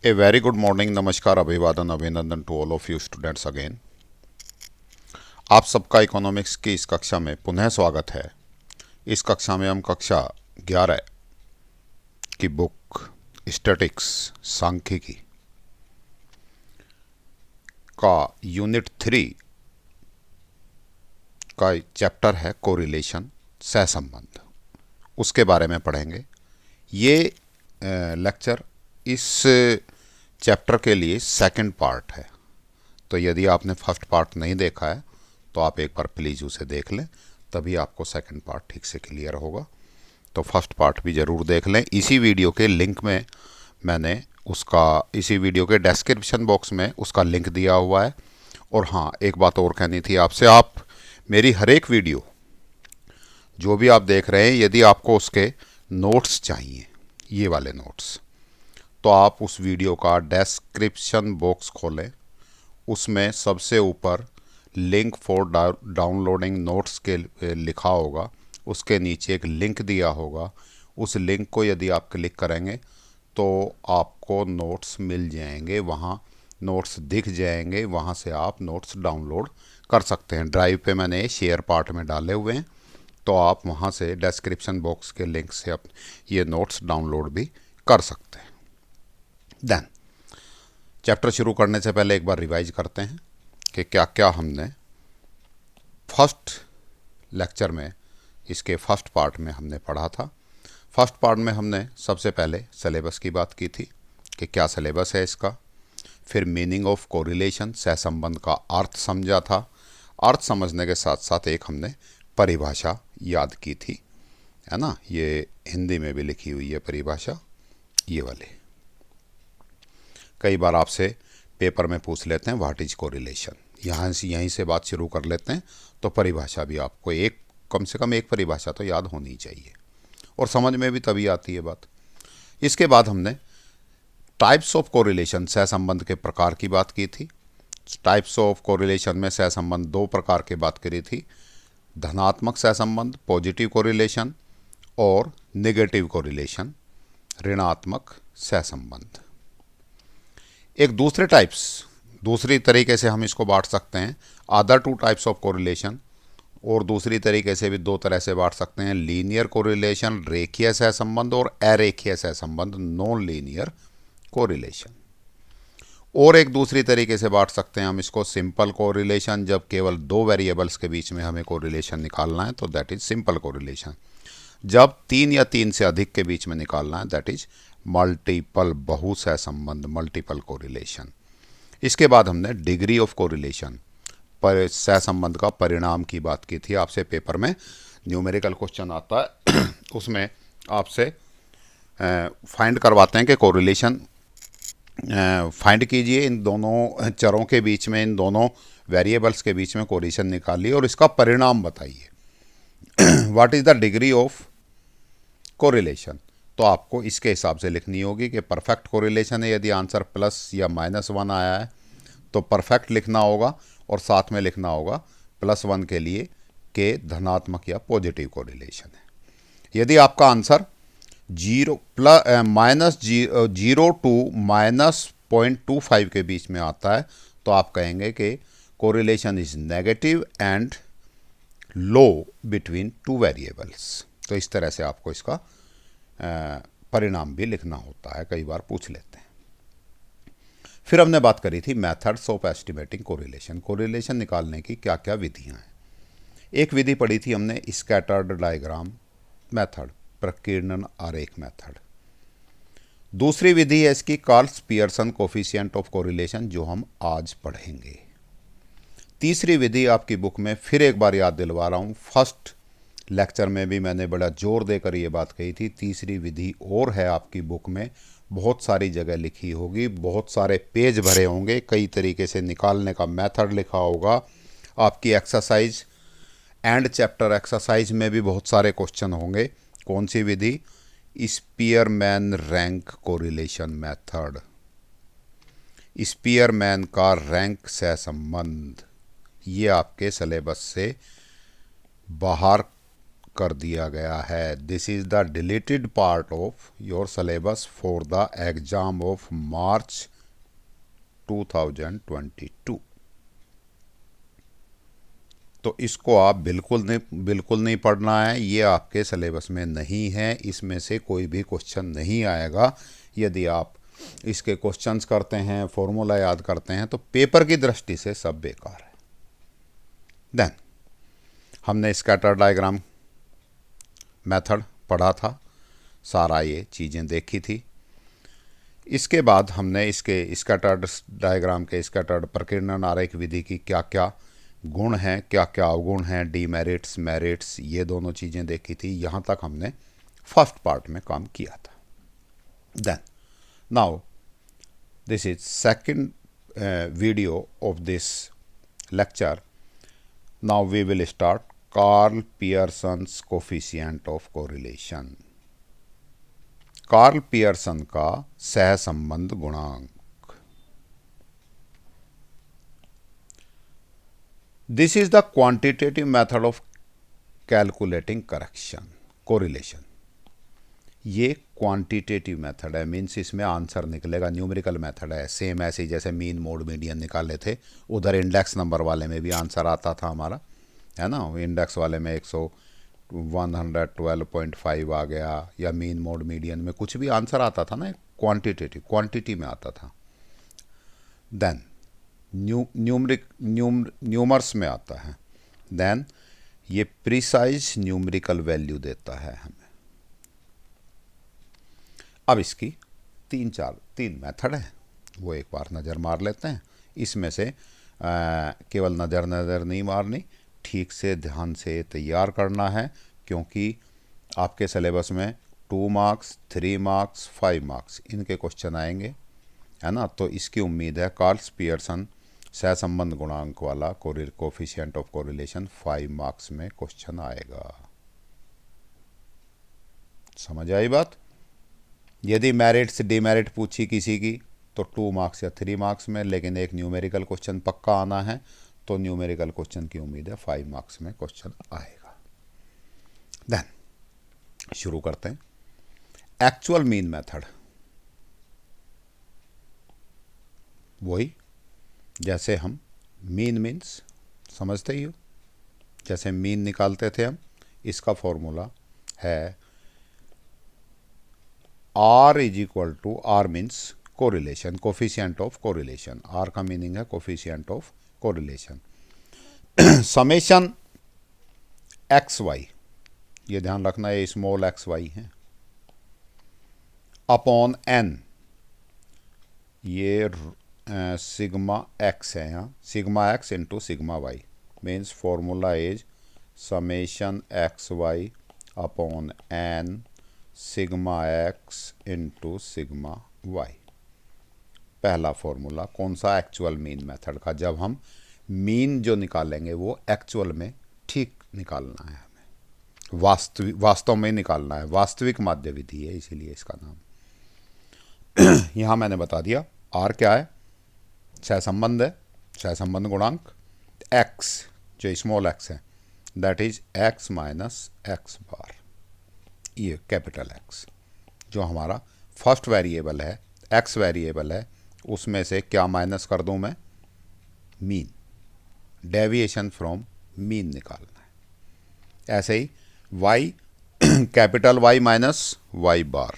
A very good morning, नमस्कार, अभिवादन, अभिनंदन to all of you students again. आप सबका इकोनॉमिक्स की इस कक्षा में पुनः स्वागत है। इस कक्षा में हम कक्षा 11 की बुक स्टैटिक्स सांख्यिकी का यूनिट 3 का चैप्टर है कोरिलेशन, सहसंबंध, उसके बारे में पढ़ेंगे। ये लेक्चर इस चैप्टर के लिए सेकंड पार्ट है, तो यदि आपने फर्स्ट पार्ट नहीं देखा है तो आप एक बार प्लीज़ उसे देख लें, तभी आपको सेकंड पार्ट ठीक से क्लियर होगा। तो फर्स्ट पार्ट भी ज़रूर देख लें। इसी वीडियो के लिंक में मैंने इसी वीडियो के डिस्क्रिप्शन बॉक्स में उसका लिंक दिया हुआ है। और हाँ, एक बात और कहनी थी आपसे, आप मेरी हर एक वीडियो जो भी आप देख रहे हैं, यदि आपको उसके नोट्स चाहिए, ये वाले नोट्स, तो आप उस वीडियो का डिस्क्रिप्शन बॉक्स खोलें, उसमें सबसे ऊपर लिंक फॉर डाउनलोडिंग नोट्स के लिखा होगा, उसके नीचे एक लिंक दिया होगा। उस लिंक को यदि आप क्लिक करेंगे तो आपको नोट्स मिल जाएंगे, वहाँ नोट्स दिख जाएंगे, वहाँ से आप नोट्स डाउनलोड कर सकते हैं। ड्राइव पे मैंने शेयर पार्ट में डाले हुए हैं, तो आप वहाँ से डिस्क्रिप्शन बॉक्स के लिंक से आप ये नोट्स डाउनलोड भी कर सकते हैं। देन चैप्टर शुरू करने से पहले एक बार रिवाइज करते हैं कि क्या क्या हमने फर्स्ट लेक्चर में, इसके फर्स्ट पार्ट में हमने पढ़ा था। फर्स्ट पार्ट में हमने सबसे पहले सिलेबस की बात की थी कि क्या सिलेबस है इसका। फिर मीनिंग ऑफ कोरिलेशन, सहसंबंध का अर्थ समझा था। अर्थ समझने के साथ साथ एक हमने परिभाषा याद की थी, है ना। ये हिंदी में भी लिखी हुई है परिभाषा, ये वाली। कई बार आपसे पेपर में पूछ लेते हैं व्हाट इज कोरिलेशन, यहीं से बात शुरू कर लेते हैं। तो परिभाषा भी आपको कम से कम एक परिभाषा तो याद होनी चाहिए, और समझ में भी तभी आती है बात। इसके बाद हमने टाइप्स ऑफ कोरिलेशन, सहसंबंध के प्रकार की बात की थी। टाइप्स ऑफ कोरिलेशन में सहसंबंध दो प्रकार की बात करी थी, धनात्मक सहसंबंध पॉजिटिव कोरिलेशन, और नेगेटिव कोरिलेशन ऋणात्मक सहसंबंध। एक दूसरी तरीके से हम इसको बांट सकते हैं, other two types of correlation, और दूसरी तरीके से भी दो तरह से बांट सकते हैं, लीनियर कोरिलेशन रेखीय सहसंबंध, और अरेखीय सहसंबंध नॉन लीनियर कोरिलेशन। और एक दूसरी तरीके से बांट सकते हैं हम इसको, सिंपल कोरिलेशन, जब केवल दो वेरिएबल्स के बीच में हमें कोरिलेशन निकालना है तो दैट इज सिंपल कोरिलेशन। जब तीन या तीन से अधिक के बीच में निकालना है दैट इज मल्टीपल, बहु सहसंबंध, मल्टीपल कोरिलेशन। इसके बाद हमने डिग्री ऑफ कोरिलेशन, पर सहसंबंध का परिणाम की बात की थी। आपसे पेपर में न्यूमेरिकल क्वेश्चन आता है उसमें आपसे फाइंड करवाते हैं कि कोरिलेशन फाइंड कीजिए, इन दोनों चरों के बीच में, इन दोनों वेरिएबल्स के बीच में कोरिलेशन निकालिए और इसका परिणाम बताइए। What is the degree of correlation, तो आपको इसके हिसाब से लिखनी होगी कि परफेक्ट कोरिलेशन है, यदि आंसर प्लस या -1 आया है तो परफेक्ट लिखना होगा, और साथ में लिखना होगा +1 के लिए कि धनात्मक या पॉजिटिव कोरिलेशन है। यदि आपका आंसर -0 टू -0.25 के बीच में आता है तो आप कहेंगे कि correlation is negative and low between two variables. तो इस तरह से आपको इसका परिणाम भी लिखना होता है, कई बार पूछ लेते हैं। फिर हमने बात करी थी methods of estimating correlation, correlation निकालने की क्या क्या विधियां हैं। एक विधि पढ़ी थी हमने स्कैटर्ड डायग्राम मेथड, प्रकीर्णन आरेख मेथड। दूसरी विधि है इसकी Carl's Pearson coefficient of correlation, जो हम आज पढ़ेंगे। तीसरी विधि आपकी बुक में फिर एक बार याद दिलवा रहा हूँ, फर्स्ट लेक्चर में भी मैंने बड़ा जोर देकर ये बात कही थी, तीसरी विधि और है आपकी बुक में, बहुत सारी जगह लिखी होगी, बहुत सारे पेज भरे होंगे, कई तरीके से निकालने का मेथड लिखा होगा। आपकी एक्सरसाइज एंड चैप्टर एक्सरसाइज में भी बहुत सारे क्वेश्चन होंगे। कौन सी विधि? Spearman rank correlation method, Spearman का रैंक सहसंबंध, ये आपके सिलेबस से बाहर कर दिया गया है। This is the deleted part of your syllabus for the exam of March 2022। तो इसको आप बिल्कुल नहीं पढ़ना है, ये आपके सिलेबस में नहीं है, इसमें से कोई भी क्वेश्चन नहीं आएगा। यदि आप इसके क्वेश्चंस करते हैं, फॉर्मूला याद करते हैं, तो पेपर की दृष्टि से सब बेकार है। देन हमने स्कैटर डायग्राम मेथड पढ़ा था, सारा ये चीज़ें देखी थी। इसके बाद हमने इसके स्कैटर्ड डायग्राम के स्कैटर्ड प्रकीर्णन आरेख विधि की क्या क्या गुण हैं, क्या क्या अवगुण हैं, डीमेरिट्स मेरिट्स, ये दोनों चीज़ें देखी थी। यहाँ तक हमने फर्स्ट पार्ट में काम किया था। Then now this is second video of this lecture. Now we will start Karl Pearson's coefficient of correlation. Karl Pearson का सहसंबंध गुणांक। This is the quantitative method of calculating correction correlation. ये quantitative method है, means इसमें answer निकलेगा, numerical method है। Same ऐसे जैसे मीन मोड मीडियन निकाले थे, उधर इंडेक्स नंबर वाले में भी आंसर आता था हमारा, है ना। इंडेक्स वाले में 112.5 आ गया, या मीन मोड मीडियन में कुछ भी आंसर आता था ना, क्वांटिटेटिव क्वांटिटी में आता था। देन न्यूमर्स में आता है। देन ये प्रिसाइज न्यूमेरिकल वैल्यू देता है हमें। अब इसकी तीन मेथड है, वो एक बार नज़र मार लेते हैं। इसमें से केवल नज़र नहीं मारनी, ठीक से ध्यान से तैयार करना है, क्योंकि आपके सिलेबस में 2 मार्क्स 3 मार्क्स 5 मार्क्स इनके क्वेश्चन आएंगे, है ना। तो इसकी उम्मीद है कार्ल पियर्सन सहसंबंध गुणांक वाला कोफिशिएंट ऑफ कोरिलेशन 5 मार्क्स में क्वेश्चन आएगा। समझ आई बात। यदि मेरिट से डीमेरिट पूछी किसी की तो 2 मार्क्स या 3 मार्क्स में, लेकिन एक न्यूमेरिकल क्वेश्चन पक्का आना है, तो न्यूमेरिकल क्वेश्चन की उम्मीद है 5 मार्क्स में क्वेश्चन आएगा। देन शुरू करते हैं। एक्चुअल मीन मेथड, वही जैसे हम मीन मीन्स समझते ही हो, जैसे मीन निकालते थे हम, इसका फॉर्मूला है R is equal to, R means correlation, coefficient of correlation. R का मीनिंग है coefficient of correlation. Summation X Y, ये ध्यान रखना, ये स्मॉल एक्स वाई है, अपॉन एन, ये सिग्मा एक्स है यहाँ, sigma X into sigma Y, means formula is summation X Y upon N sigma X into sigma Y. पहला formula कौन सा? एक्चुअल मीन मेथड का। जब हम मीन जो निकालेंगे वो एक्चुअल में ठीक निकालना है हमें, वास्तव में निकालना है, वास्तविक माध्य विधि है, इसीलिए इसका नाम। यहाँ मैंने बता दिया आर क्या है, सहसंबंध है, सहसंबंध गुणांक। एक्स जो स्मॉल एक्स है that is X minus X bar, ये कैपिटल एक्स जो हमारा फर्स्ट वेरिएबल है, एक्स वेरिएबल है, उसमें से क्या माइनस कर दूं मैं? मीन, डेविएशन फ्रॉम मीन निकालना है। ऐसे ही Y, capital Y minus Y bar,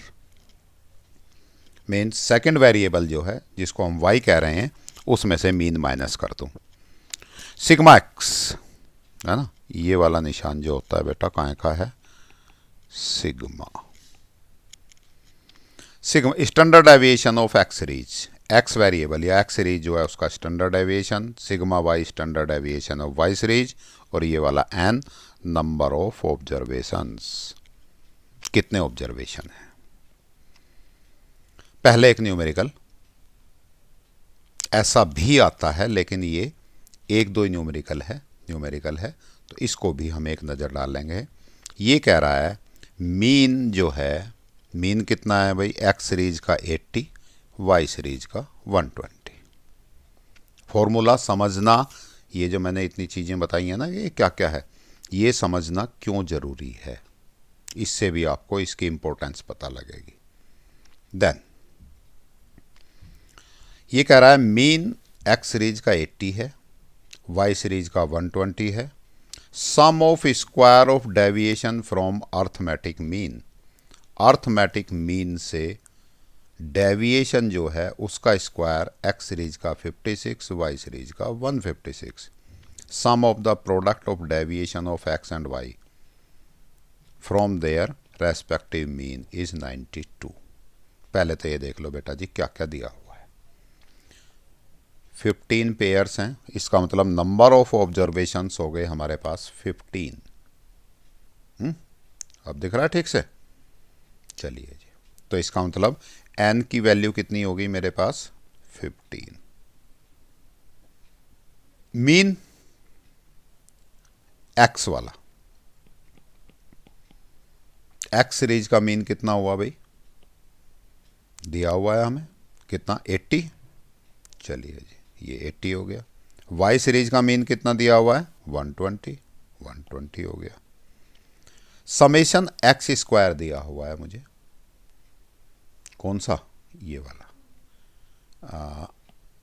means second variable जो है जिसको हम वाई कह रहे हैं उसमें से मीन माइनस कर दूं। सिग्मा एक्स है ना, ये वाला निशान जो होता है बेटा कहाँ का है? Sigma. Sigma standard deviation of x series, X variable या एक्स सीरीज जो है उसका standard deviation, sigma Y standard deviation of Y series, और ये वाला एन नंबर ऑफ ऑब्जर्वेशंस, कितने ऑब्जर्वेशन है। पहले एक न्यूमेरिकल ऐसा भी आता है, लेकिन ये एक दो न्यूमेरिकल है, तो इसको भी हम एक नज़र डाल लेंगे। ये कह रहा है मीन जो है, मीन कितना है भाई? एक्स सीरीज का 80, वाई सीरीज का 120। फॉर्मूला समझना, ये जो मैंने इतनी चीज़ें बताई हैं ना, ये क्या क्या है, ये समझना क्यों ज़रूरी है, इससे भी आपको इसकी इम्पोर्टेंस पता लगेगी। देन ये कह रहा है मीन एक्स सीरीज का 80 है, वाई सीरीज का 120 है, sum of square of deviation from arithmetic mean. Arithmetic mean से डेविएशन जो है उसका स्क्वायर एक्स सीरीज का 56, वाई सीरीज का 156। Sum of the product of deviation of X and Y from their respective mean is 92। पहले तो ये देख लो बेटा जी क्या क्या दिया हुआ है। 15 पेयर्स हैं, इसका मतलब नंबर ऑफ ऑब्जर्वेशंस हो गए हमारे पास 15। अब दिख रहा है ठीक से? चलिए जी, तो इसका मतलब एन की वैल्यू कितनी होगी मेरे पास 15। मीन एक्स वाला, एक्स सीरीज का मीन कितना हुआ भाई? दिया हुआ है हमें कितना 80। चलिए जी ये 80 हो गया। वाई सीरीज का मीन कितना दिया हुआ है 120, 120 हो गया। समेशन एक्स स्क्वायर दिया हुआ है मुझे, कौन सा? ये वाला,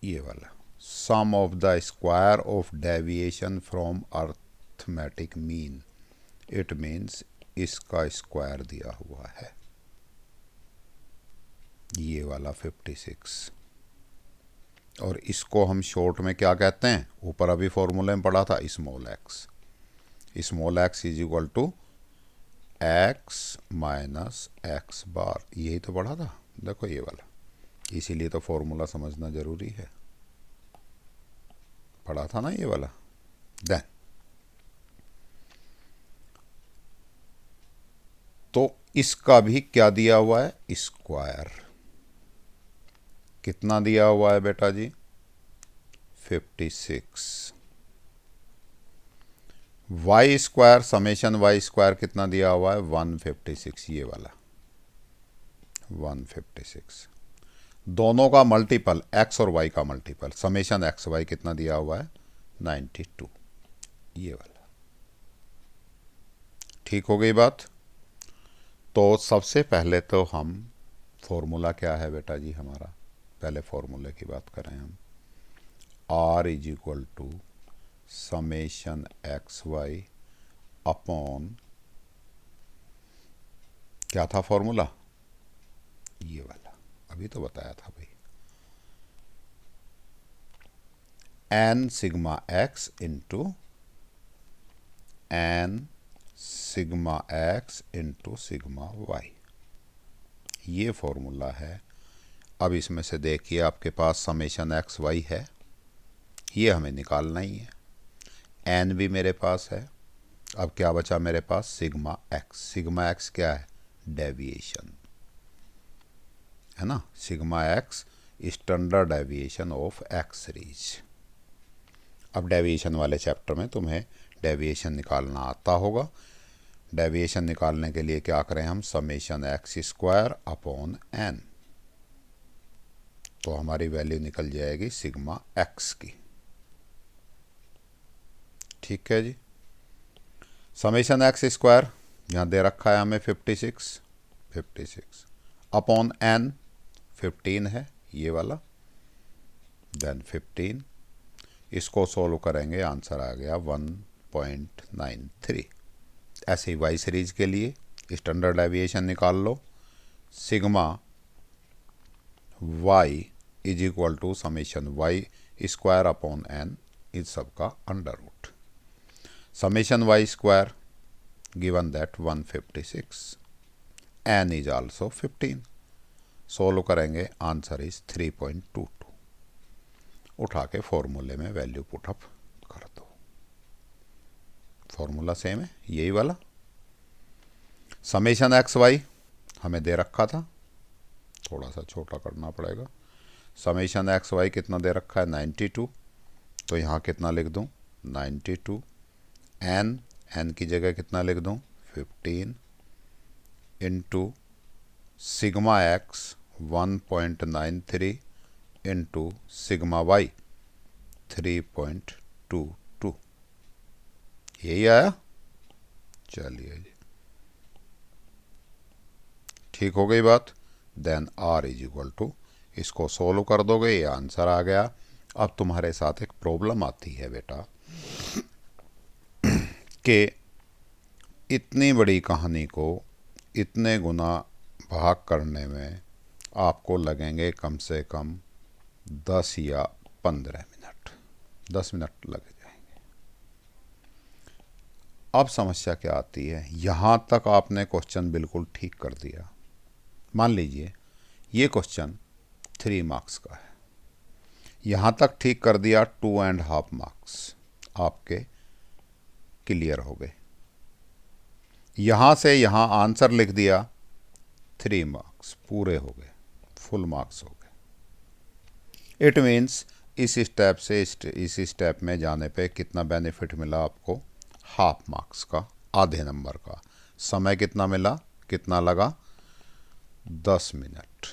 ये वाला sum of the square of deviation from arithmetic mean, it means इसका स्क्वायर दिया हुआ है, ये वाला 56। और इसको हम शॉर्ट में क्या कहते हैं? ऊपर अभी फॉर्मूले में पढ़ा था small X. Small X is equal to X minus X bar, यही तो पढ़ा था, देखो ये वाला। इसीलिए तो फॉर्मूला समझना जरूरी है, पढ़ा था ना ये वाला। देन तो इसका भी क्या दिया हुआ है? स्क्वायर। कितना दिया हुआ है बेटा जी? 56। Y square, summation Y square कितना दिया हुआ है? 156, ये वाला 156। दोनों का मल्टीपल, एक्स और वाई का मल्टीपल, समेशन एक्स वाई कितना दिया हुआ है? 92, ये वाला। ठीक हो गई बात? तो सबसे पहले तो हम फॉर्मूला क्या है बेटा जी हमारा? पहले फॉर्मूले की बात करें हम। R is equal to summation X Y upon, क्या था फॉर्मूला? ये वाला, अभी तो बताया था भाई, N sigma X into N sigma X into sigma Y, ये फॉर्मूला है। अब इसमें से देखिए आपके पास समेशन एक्स वाई है, ये हमें निकालना ही है। एन भी मेरे पास है। अब क्या बचा मेरे पास? Sigma X. सिग्मा एक्स क्या है? डेविएशन है ना, sigma X standard deviation of x series. अब डेविएशन वाले चैप्टर में तुम्हें डेविएशन निकालना आता होगा। डेविएशन निकालने के लिए क्या करें हम? Summation X square upon N, तो हमारी वैल्यू निकल जाएगी सिग्मा एक्स की। ठीक है जी। समेशन एक्स स्क्वायर यहाँ दे रखा है हमें 56 अपॉन एन 15 है, ये वाला। देन 15, इसको सोल्व करेंगे, आंसर आ गया 1.93। ऐसे ही वाई सीरीज के लिए स्टैंडर्ड डेविएशन निकाल लो। Sigma Y is equal to summation Y square upon N, इस सब का under root. Summation Y square given that 156, N is also 15। Solve करेंगे, आंसर इज 3.22। उठा के फॉर्मूले में वैल्यू पुटअप कर दो। फॉर्मूला सेम है, यही वाला। समेशन एक्स वाई हमें दे रखा था, थोड़ा सा छोटा करना पड़ेगा। समेशन एक्स वाई कितना दे रखा है? 92, तो यहाँ कितना लिख दूँ? 92। एन की जगह कितना लिख दूँ? 15 into sigma X 1.93 into sigma Y 3.22, यही आया। चलिए जी, ठीक हो गई बात। Then r is equal to, इसको सोल्व कर दोगे, ये आंसर आ गया। अब तुम्हारे साथ एक प्रॉब्लम आती है बेटा कि इतनी बड़ी कहानी को इतने गुना भाग करने में आपको लगेंगे कम से कम 10 या 15 मिनट, 10 मिनट लग जाएंगे। अब समस्या क्या आती है, यहाँ तक आपने क्वेश्चन बिल्कुल ठीक कर दिया। मान लीजिए ये क्वेश्चन 3 मार्क्स का है, यहाँ तक ठीक कर दिया, 2.5 मार्क्स आपके क्लियर हो गए। यहाँ से यहाँ आंसर लिख दिया, 3 मार्क्स पूरे हो गए, फुल मार्क्स हो गए। इट मीन्स इस स्टेप से इस स्टेप में जाने पे कितना बेनिफिट मिला आपको, हाफ मार्क्स का, आधे नंबर का। समय कितना मिला, कितना लगा, 10 मिनट।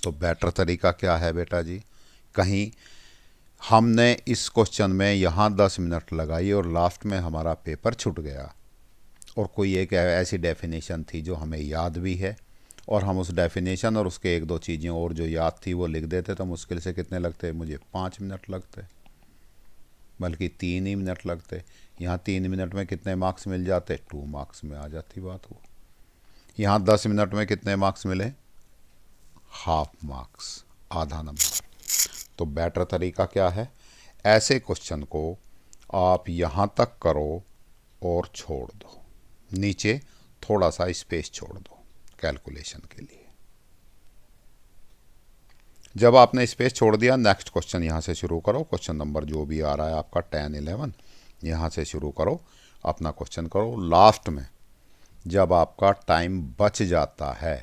तो बेटर तरीका क्या है बेटा जी, कहीं हमने इस क्वेश्चन में यहाँ 10 मिनट लगाई और लास्ट में हमारा पेपर छूट गया, और कोई एक ऐसी डेफिनेशन थी जो हमें याद भी है, और हम उस डेफिनेशन और उसके एक दो चीज़ें और जो याद थी वो लिख देते, तो मुश्किल से कितने लगते, मुझे 5 मिनट लगते, बल्कि 3 ही मिनट लगते। यहाँ 3 मिनट में कितने मार्क्स मिल जाते, 2 मार्क्स में आ जाती बात वो। यहाँ 10 मिनट में कितने मार्क्स मिले, हाफ मार्क्स, आधा नंबर। तो बेटर तरीका क्या है, ऐसे क्वेश्चन को आप यहाँ तक करो और छोड़ दो, नीचे थोड़ा सा स्पेस छोड़ दो कैलकुलेशन के लिए। जब आपने स्पेस छोड़ दिया, नेक्स्ट क्वेश्चन यहाँ से शुरू करो, क्वेश्चन नंबर जो भी आ रहा है आपका 10, 11, यहाँ से शुरू करो, अपना क्वेश्चन करो। लास्ट में जब आपका टाइम बच जाता है,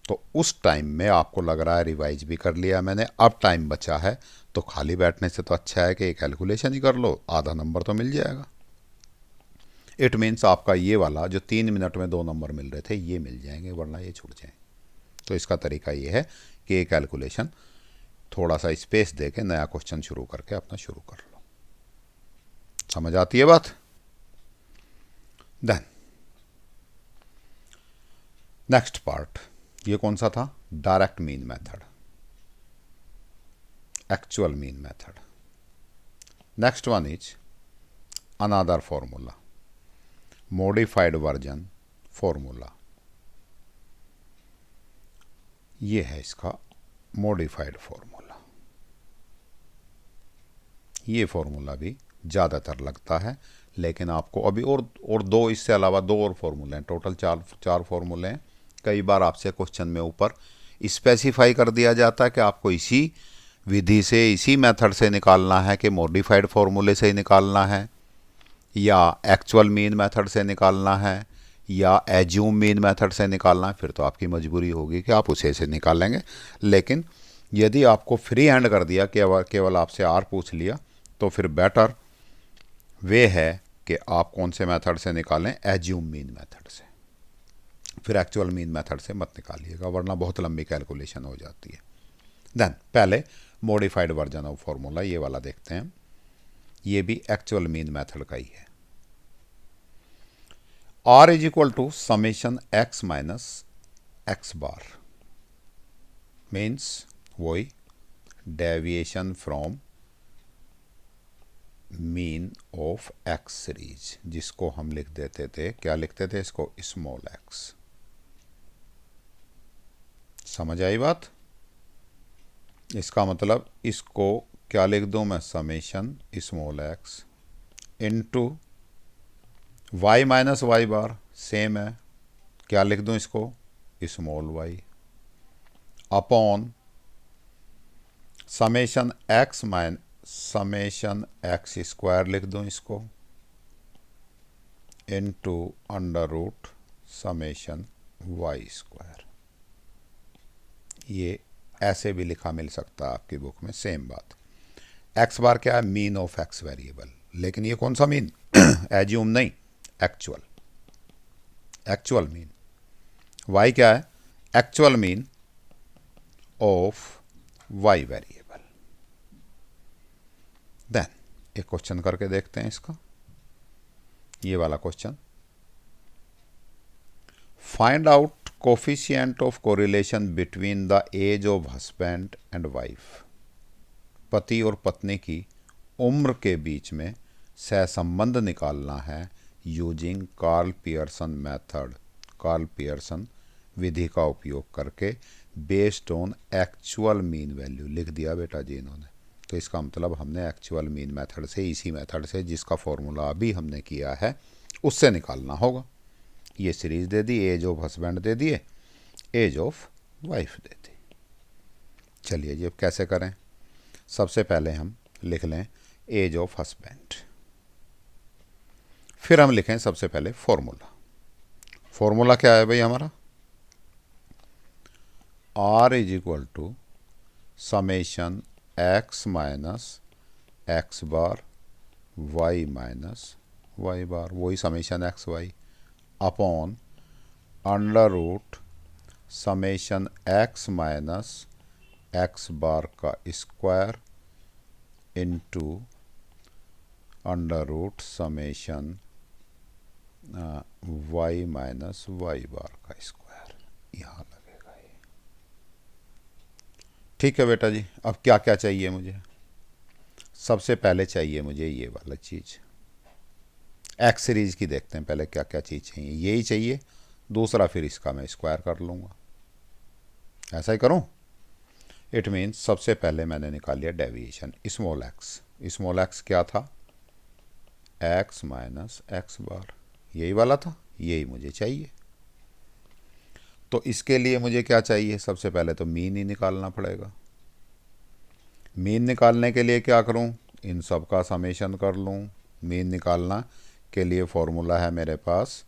तो उस टाइम में आपको लग रहा है रिवाइज भी कर लिया मैंने, अब टाइम बचा है, तो खाली बैठने से तो अच्छा है कि कैलकुलेशन ही कर लो, आधा नंबर तो मिल जाएगा। इट मीन्स आपका ये वाला जो 3 मिनट में 2 नंबर मिल रहे थे, ये मिल जाएंगे, वरना ये छूट जाएंगे। तो इसका तरीका ये है कि ये कैलकुलेशन थोड़ा सा स्पेस दे के नया क्वेश्चन शुरू करके अपना शुरू कर लो। समझ आती है बात। देन नेक्स्ट पार्ट, ये कौन सा था, direct mean method, actual mean method. Next one is another formula, modified version formula. ये है इसका मॉडिफाइड फॉर्मूला। ये फॉर्मूला भी ज़्यादातर लगता है, लेकिन आपको अभी और दो, इससे अलावा 2 और फॉर्मूले हैं, टोटल चार फॉर्मूले हैं। कई बार आपसे क्वेश्चन में ऊपर स्पेसिफाई कर दिया जाता है कि आपको इसी विधि से, इसी मेथड से निकालना है, कि मॉडिफाइड फॉर्मूले से ही निकालना है, या एक्चुअल मीन मेथड से निकालना है, या एज्यूम मीन मेथड से निकालना है। फिर तो आपकी मजबूरी होगी कि आप उसे से निकालेंगे। लेकिन यदि आपको फ्री हैंड कर दिया, केवल आपसे आर पूछ लिया, तो फिर बेटर वे है कि आप कौन से मेथड से निकालें, एज्यूम मीन मेथड से। फिर एक्चुअल मीन मेथड से मत निकालिएगा, वरना बहुत लंबी कैलकुलेशन हो जाती है। देन पहले मॉडिफाइड वर्जन ऑफ फॉर्मूला, ये वाला देखते हैं। ये भी एक्चुअल मीन मेथड का ही है। R is equal to summation x minus X bar, means वही deviation from mean of x series, जिसको हम लिख देते थे, क्या लिखते थे इसको, स्मॉल x। समझ आई बात। इसका मतलब इसको क्या लिख दूं मैं, summation small x into y minus Y bar, same है, क्या लिख दूं इसको, small y, upon summation x square लिख दूं इसको, into under root summation y square. ये ऐसे भी लिखा मिल सकता है आपकी बुक में, सेम बात। x बार क्या है, मीन ऑफ x वेरिएबल, लेकिन ये कौन सा मीन, एज्यूम नहीं, एक्चुअल, एक्चुअल मीन। y क्या है, actual mean of y variable. Then एक क्वेश्चन करके देखते हैं इसका। ये वाला question. Find out coefficient of correlation between the age of husband and wife. पति और पत्नी की उम्र के बीच में सहसंबंध निकालना है using Karl Pearson method, Karl Pearson विधि का उपयोग करके, based on actual mean value. लिख दिया बेटा जी इन्होंने। तो इसका मतलब हमने एक्चुअल मीन मेथड से, इसी मेथड से जिसका फॉर्मूला अभी हमने किया है, उससे निकालना होगा। ये सीरीज दे दी, एज ऑफ हस्बैंड दे दिए, एज ऑफ वाइफ दे दी। चलिए जी अब कैसे करें। सबसे पहले हम लिख लें एज ऑफ हस्बैंड, फिर हम लिखें सबसे पहले फॉर्मूला। फॉर्मूला क्या है भाई हमारा? R is equal to summation X minus X bar Y minus Y bar, वही summation X Y, upon under root summation X minus X bar का square into under root summation Y minus Y bar का square. यहाँ लगेगा ये। ठीक है बेटा जी। अब क्या क्या चाहिए मुझे? सबसे पहले चाहिए मुझे ये वाला चीज़, एक्स सीरीज की। देखते हैं पहले क्या क्या चीज़ चाहिए। यही चाहिए, दूसरा फिर इसका मैं स्क्वायर कर लूँगा। ऐसा ही करूँ? इट मीन्स सबसे पहले मैंने निकाल लिया deviation small X. Small x क्या था? एक्स माइनस एक्स बार, यही वाला था, यही मुझे चाहिए। तो इसके लिए मुझे क्या चाहिए? सबसे पहले तो मीन ही निकालना पड़ेगा। मीन निकालने के लिए क्या करूं? इन सब का समेशन कर लूं। मीन निकालना के लिए फॉर्मूला है मेरे पास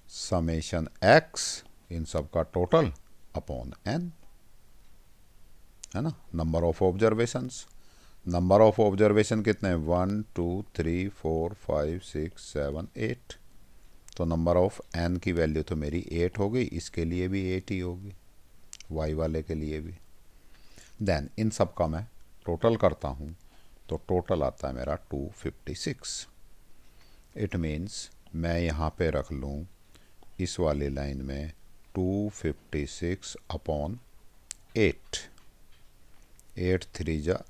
समेशन एक्स, इन सब का टोटल अपॉन एन, है ना, number of observations. Number of observation कितने हैं? 1 2 3 4 5 6 7 8। तो नंबर ऑफ एन की वैल्यू तो मेरी 8 हो गई, इसके लिए भी 8 ही होगी, वाई वाले के लिए भी। देन इन सब का मैं टोटल करता हूँ, तो टोटल आता है मेरा 256। इट मीन्स मैं यहाँ पे रख लूँ इस वाली लाइन में 256 अपॉन 8। 8 3 जा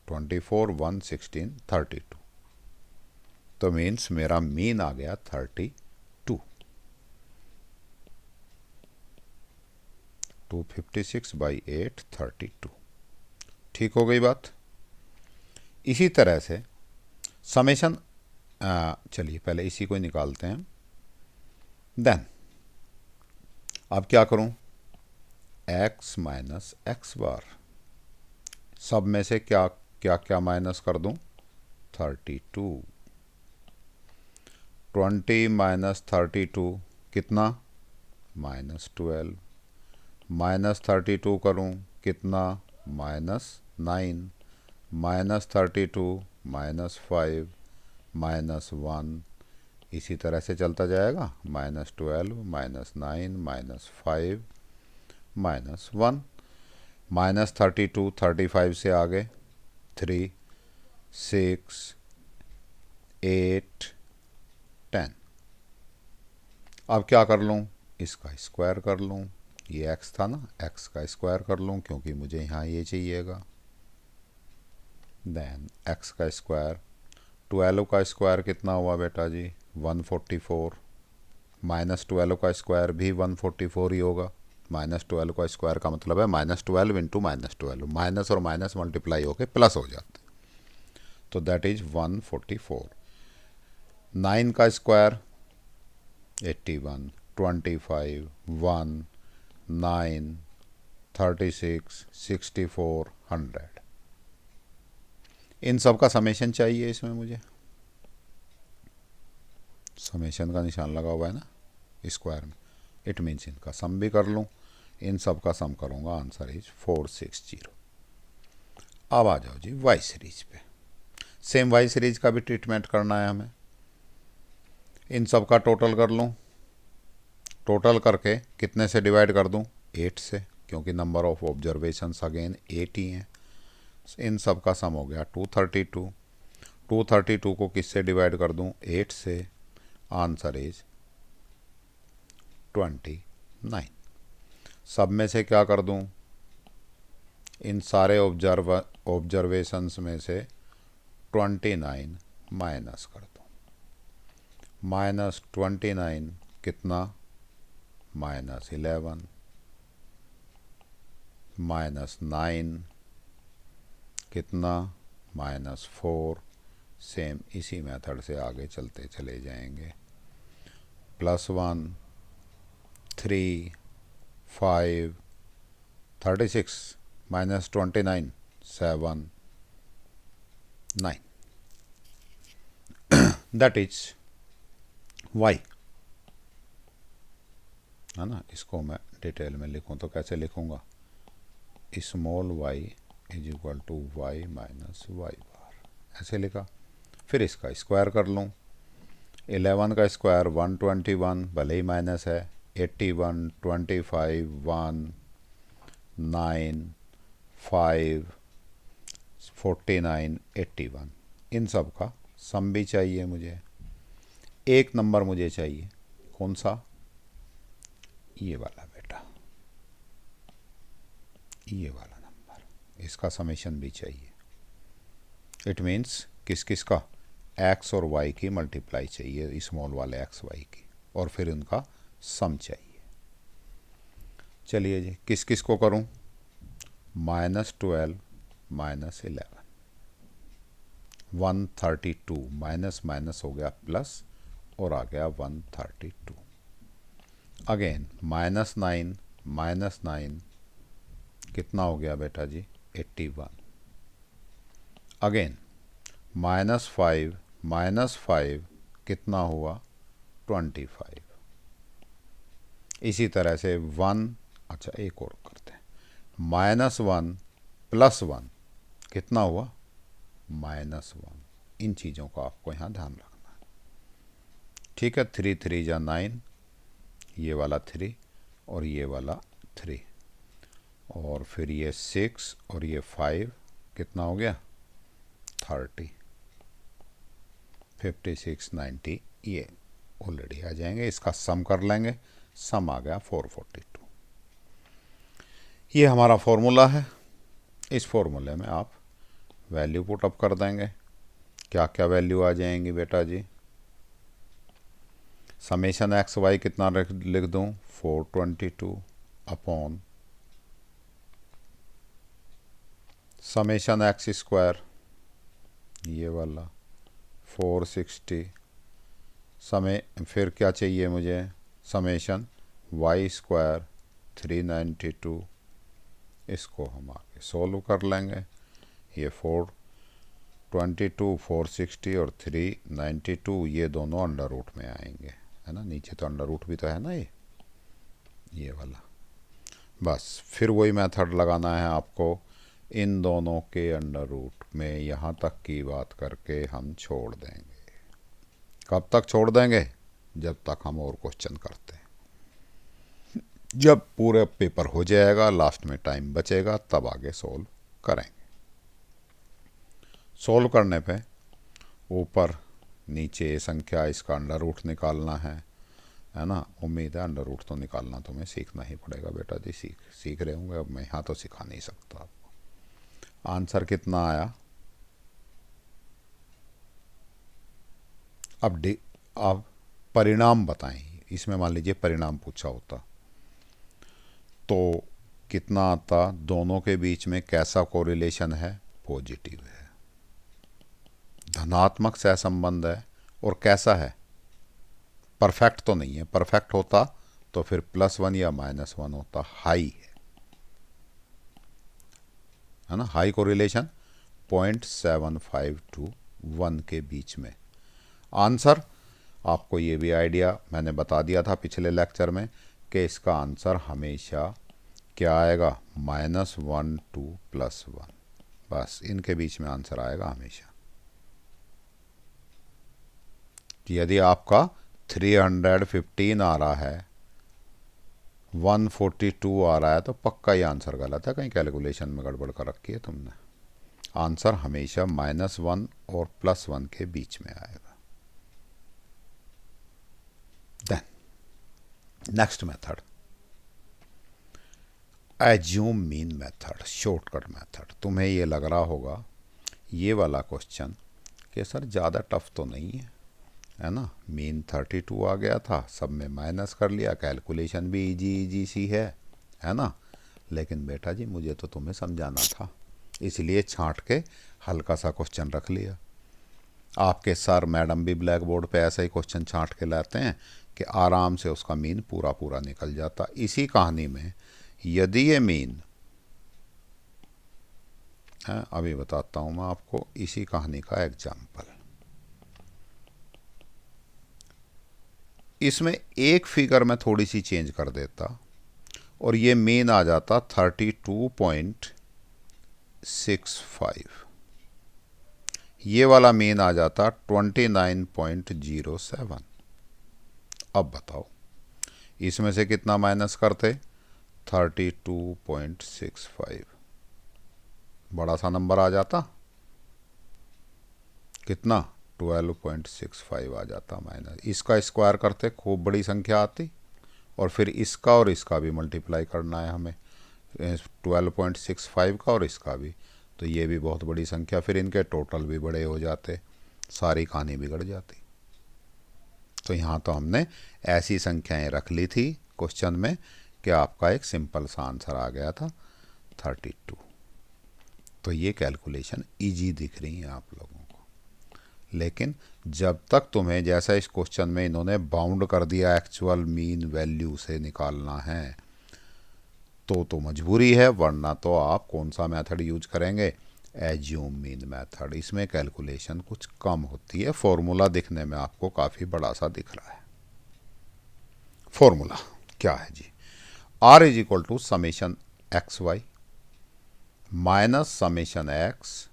24, 1 16 32। तो मीन्स मेरा मीन आ गया 32। 256 बाई 8 32। ठीक हो गई बात। इसी तरह से समेशन, चलिए पहले इसी को निकालते हैं। देन अब क्या करूं? एक्स माइनस एक्स बार, सब में से क्या क्या क्या माइनस कर दूं? 32। 20 माइनस 32 कितना? -12। माइनस 32 करूं कितना? -9। -32 -5 -1, इसी तरह से चलता जाएगा। -12 -9 -5 -1। -32 35 से आगे 3 6 8 10। अब क्या कर लूँ? इसका स्क्वायर कर लूँ। ये x था ना, x का स्क्वायर कर लूँ क्योंकि मुझे यहाँ ये चाहिएगा। देन x का स्क्वायर, 12 का स्क्वायर कितना हुआ बेटा जी? 144। -12 का स्क्वायर भी 144 ही होगा। -12 का स्क्वायर का मतलब है -12 इंटू -12, माइनस और माइनस मल्टीप्लाई होके प्लस हो जाते, तो दैट इज 144। 9 का स्क्वायर 81, 25, 1 9 36 64 100। इन सब का समेशन चाहिए इसमें मुझे। समेशन का निशान लगा हुआ है ना स्क्वायर में, इट मीन्स इनका सम भी कर लूँ। इन सब का सम करूँगा, आंसर इज 460। अब आ जाओ जी वाई सीरीज पे। सेम वाई सीरीज का भी ट्रीटमेंट करना है हमें। इन सब का टोटल कर लूँ। टोटल करके कितने से डिवाइड कर दूँ? 8 से, क्योंकि नंबर ऑफ ऑब्जर्वेशंस अगेन 8 ही हैं। इन सब का सम हो गया 232। 232 को किससे डिवाइड कर दूं? 8 से। Answer is 29। सब में से क्या कर दूं? इन सारे ऑब्जर्वेशंस में से 29 माइनस कर दो। -29 कितना? -11। -9 कितना? -4। सेम इसी मेथड से आगे चलते चले जाएंगे। +1 3 5 36 -29 7 9, दैट इज y, है ना। इसको मैं डिटेल में लिखूं तो कैसे लिखूंगा? Small y is equal to y minus Y bar, ऐसे लिखा। फिर इसका स्क्वायर कर लूँ। 11 का स्क्वायर 121, भले ही माइनस है। 81 25 1 9 5 49 81, इन सब का सम भी चाहिए मुझे। एक नंबर मुझे चाहिए, कौन सा? ये वाला बेटा, ये वाला नंबर, इसका समेशन भी चाहिए। इट मीन्स किस किस का? एक्स और वाई की मल्टीप्लाई चाहिए, स्मॉल वाले एक्स वाई की, और फिर उनका सम चाहिए। चलिए जी, किस किस को करूं? -12 -11 132, माइनस माइनस हो गया प्लस और आ गया 132। अगेन -9 -9 कितना हो गया बेटा जी? 81। अगेन -5 कितना हुआ? 25। इसी तरह से 1, अच्छा एक और करते हैं। -1 +1 कितना हुआ? -1। इन चीज़ों का आपको यहाँ ध्यान रखना है, ठीक है। 3 3 जा 9, ये वाला 3 और ये वाला 3, और फिर ये 6 और ये 5 कितना हो गया? 30 56 90, ये ऑलरेडी आ जाएंगे। इसका सम कर लेंगे, सम आ गया 442। ये हमारा फॉर्मूला है। इस फॉर्मूले में आप वैल्यू पुट अप कर देंगे। क्या क्या वैल्यू आ जाएंगी बेटा जी? समेशन एक्स वाई कितना लिख दूं? 422 अपॉन समेशन एक्स स्क्वायर, ये वाला 460, फिर क्या चाहिए मुझे? Summation Y square 392। इसको हम आगे सोल्व कर लेंगे। ये 422 460 और 392 ये दोनों अंडर रूट में आएंगे, है ना। नीचे तो अंडर रूट भी तो है ना, ये वाला। बस फिर वही मेथड लगाना है आपको। इन दोनों के अंडर रूट में यहाँ तक की बात करके हम छोड़ देंगे। कब तक छोड़ देंगे? जब तक हम और क्वेश्चन करते हैं। जब पूरा पेपर हो जाएगा, लास्ट में टाइम बचेगा, तब आगे सोल्व करेंगे। सोल्व करने पे ऊपर नीचे संख्या, इसका अंडर रूट निकालना है ना। उम्मीद है अंडर रूट तो निकालना तुम्हें सीखना ही पड़ेगा बेटा जी। सीख रहे होंगे, अब मैं यहाँ तो सिखा नहीं सकता आपको। आंसर कितना आया? अब परिणाम बताएं। इसमें मान लीजिए परिणाम पूछा होता तो कितना आता? दोनों के बीच में कैसा कोरिलेशन है? पॉजिटिव है, धनात्मक सहसंबंध है। और कैसा है? परफेक्ट तो नहीं है। परफेक्ट होता तो फिर +1 या -1 होता। हाई है ना, हाई कोरिलेशन 0.75 to 1 के बीच में। आंसर आपको ये भी आइडिया मैंने बता दिया था पिछले लेक्चर में कि इसका आंसर हमेशा क्या आएगा? -1 to +1। बस इनके बीच में आंसर आएगा हमेशा। यदि आपका 315 आ रहा है, 142 आ रहा है, तो पक्का ये आंसर गलत है। कहीं कैलकुलेशन में गड़बड़ कर रखी है तुमने। आंसर हमेशा -1 और +1 के बीच में आएगा। Then next method, assume mean method, shortcut method. तुम्हें ये लग रहा होगा ये वाला क्वेश्चन कि सर ज़्यादा टफ तो नहीं है ना, मीन 32 आ गया था, सब में माइनस कर लिया, कैलकुलेशन भी इजी इजी सी है ना। लेकिन बेटा जी मुझे तो तुम्हें समझाना था, इसलिए छांट के हल्का सा क्वेश्चन रख लिया। आपके सर मैडम भी ब्लैक बोर्ड पे ऐसा ही क्वेश्चन छांट के लाते हैं कि आराम से उसका मीन पूरा पूरा निकल जाता। इसी कहानी में यदि ये मीन है, अभी बताता हूँ मैं आपको इसी कहानी का एग्जाम्पल। इसमें एक फिगर में थोड़ी सी चेंज कर देता और ये मीन आ जाता 32.65, ये वाला मीन आ जाता 29.07। अब बताओ इसमें से कितना माइनस करते, 32.65, बड़ा सा नंबर आ जाता, कितना 12.65 आ जाता माइनस। इसका स्क्वायर करते खूब बड़ी संख्या आती, और फिर इसका और इसका भी मल्टीप्लाई करना है हमें, 12.65 का और इसका भी, तो ये भी बहुत बड़ी संख्या, फिर इनके टोटल भी बड़े हो जाते, सारी कहानी बिगड़ जाती। तो यहाँ तो हमने ऐसी संख्याएं रख ली थी क्वेश्चन में कि आपका एक सिंपल सा आंसर आ गया था 32। तो ये कैलकुलेशन इजी दिख रही है आप लोगों को, लेकिन जब तक तुम्हें, जैसा इस क्वेश्चन में इन्होंने बाउंड कर दिया एक्चुअल मीन वैल्यू से निकालना है, तो मजबूरी है, वरना तो आप कौन सा मेथड यूज करेंगे, एज्यूम मीन मेथड। इसमें कैलकुलेशन कुछ कम होती है, फॉर्मूला दिखने में आपको काफ़ी बड़ा सा दिख रहा है। फॉर्मूला क्या है जी, R is equal to summation X Y minus summation X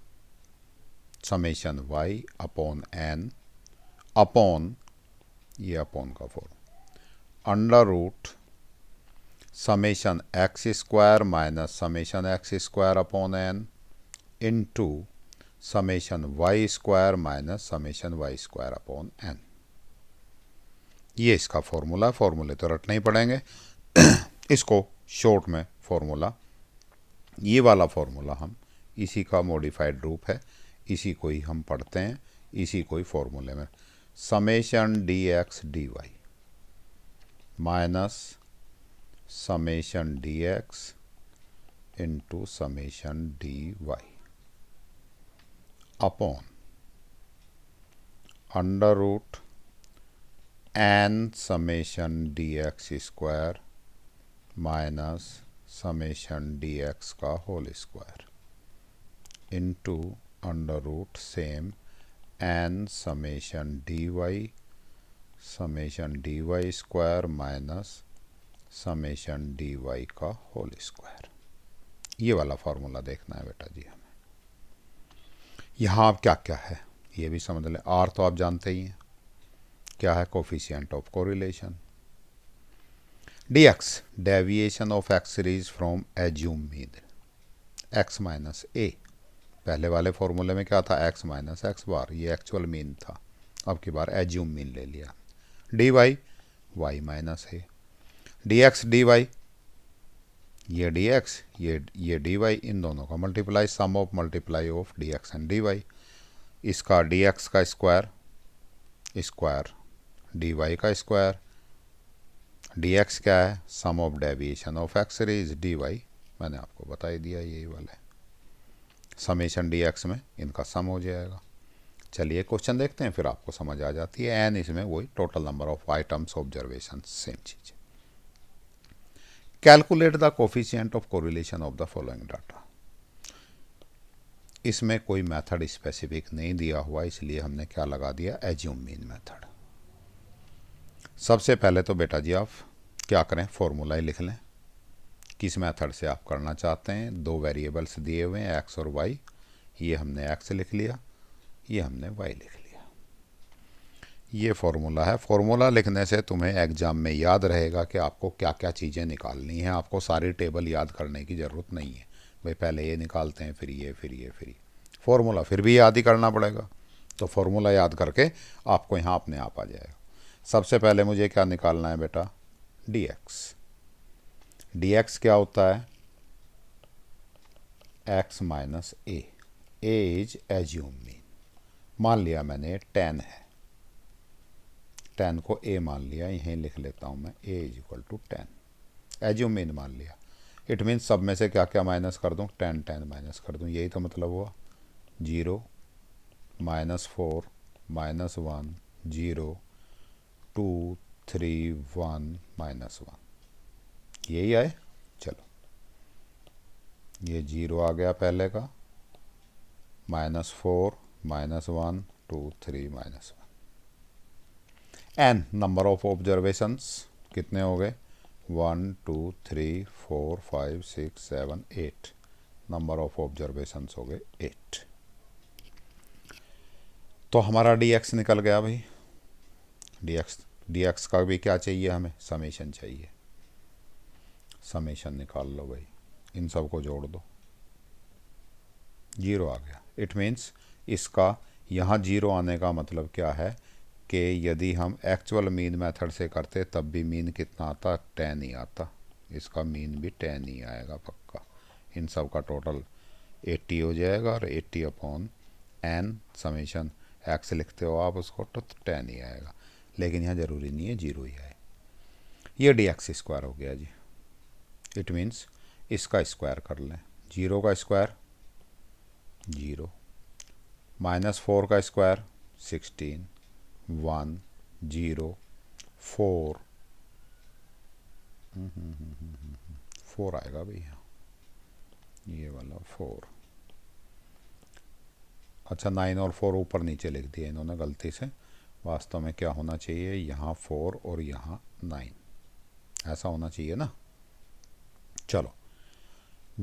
summation Y upon N upon, ये अपॉन का form, under root summation X square minus summation X square upon N into summation Y square minus summation Y square upon N. ये इसका formula, फॉर्मूले तो रटने ही पड़ेंगे। इसको short में फॉर्मूला, ये वाला फॉर्मूला हम इसी का मॉडिफाइड रूप है, इसी को ही हम पढ़ते हैं, इसी को ही फॉर्मूले में, summation D x D Y minus summation D x into summation D Y upon under root N summation D X square minus summation D x का whole square into under root same N summation D Y square minus summation D Y का whole square. ये वाला formula देखना है बेटा जी हमें। यहाँ अब क्या क्या है ये भी समझ लें। आर तो आप जानते ही हैं क्या है, coefficient of correlation. D X deviation of x series from assume mean X minus A. पहले वाले फॉर्मूले में क्या था, एक्स माइनस एक्स बार, ये एक्चुअल मीन था, अब की बार एज्यूम मीन ले लिया। D y y minus a, d x D y, ये डी एक्स ये डी वाई, इन दोनों का multiply, sum of multiply of d x and d y. इसका डी एक्स का स्क्वायर डी वाई का स्क्वायर, डी एक्स क्या है, sum of deviation of x series, d y मैंने आपको बता ही दिया, यही वाला है, समेशन डी एक्स में इनका सम हो जाएगा। चलिए क्वेश्चन देखते हैं, फिर आपको समझ आ जाती है। एन इसमें वही total number of items observation, same चीज। Calculate the coefficient of correlation of the following data. इसमें कोई मेथड स्पेसिफिक नहीं दिया हुआ, इसलिए हमने क्या लगा दिया, एज्यूम मीन मेथड। सबसे पहले तो बेटा जी आप क्या करें, फॉर्मूला ही लिख लें, किस मेथड से आप करना चाहते हैं। दो वेरिएबल्स दिए हुए हैं एक्स और वाई, ये हमने एक्स लिख लिया, ये हमने वाई लिख लिया। ये फॉर्मूला है। फॉर्मूला लिखने से तुम्हें एग्जाम में याद रहेगा कि आपको क्या क्या चीज़ें निकालनी हैं। आपको सारी टेबल याद करने की ज़रूरत नहीं है, भाई पहले ये निकालते हैं फिर ये फिर ये फिर ये। फॉर्मूला फिर भी याद ही करना पड़ेगा, तो फॉर्मूला याद करके आपको यहाँ अपने आप आ जाएगा। सबसे पहले मुझे क्या निकालना है बेटा, डी एक्स। डी एक्स क्या होता है, x minus A is assume mean. मान लिया मैंने 10 है, 10 को ए मान लिया, यहीं लिख लेता हूँ मैं, a is equal to 10, assume mean मान लिया। इट मीन्स सब में से क्या क्या माइनस कर दूँ, 10 10 माइनस कर दूँ, यही तो मतलब हुआ। 0 -4 -1 0 2 3 1 -1, यही आए। चलो ये 0 आ गया पहले का, -4 -1 2 3 -1। एन नंबर ऑफ ऑब्जर्वेशंस कितने हो गए, 1 2 3 4 5 6 7 8, नंबर ऑफ ऑब्जर्वेशंस हो गए 8। तो हमारा डी एक्स निकल गया भाई। डी एक्स का भी क्या चाहिए हमें, समेशन चाहिए। समेशन निकाल लो भाई, इन सब को जोड़ दो, 0 आ गया। इट मीन्स इसका यहाँ 0 आने का मतलब क्या है कि यदि हम एक्चुअल मीन मेथड से करते तब भी मीन कितना आता, 10 ही आता। इसका मीन भी 10 ही आएगा पक्का। इन सब का टोटल 80 हो जाएगा, और 80 अपॉन एन समेशन एक्स लिखते हो आप उसको तो 10 ही आएगा। लेकिन यहाँ ज़रूरी नहीं है 0 ही आए। ये डी एक्स स्क्वायर हो गया जी। इट मीन्स इसका स्क्वायर कर लें, 0 का स्क्वायर 0, -4 का स्क्वायर 16, 1 0 4 4 आएगा भैया, ये वाला 4। अच्छा 9 और 4 ऊपर नीचे लिख दिया इन्होंने गलती से, वास्तव में क्या होना चाहिए, यहाँ 4 और यहाँ 9, ऐसा होना चाहिए ना। चलो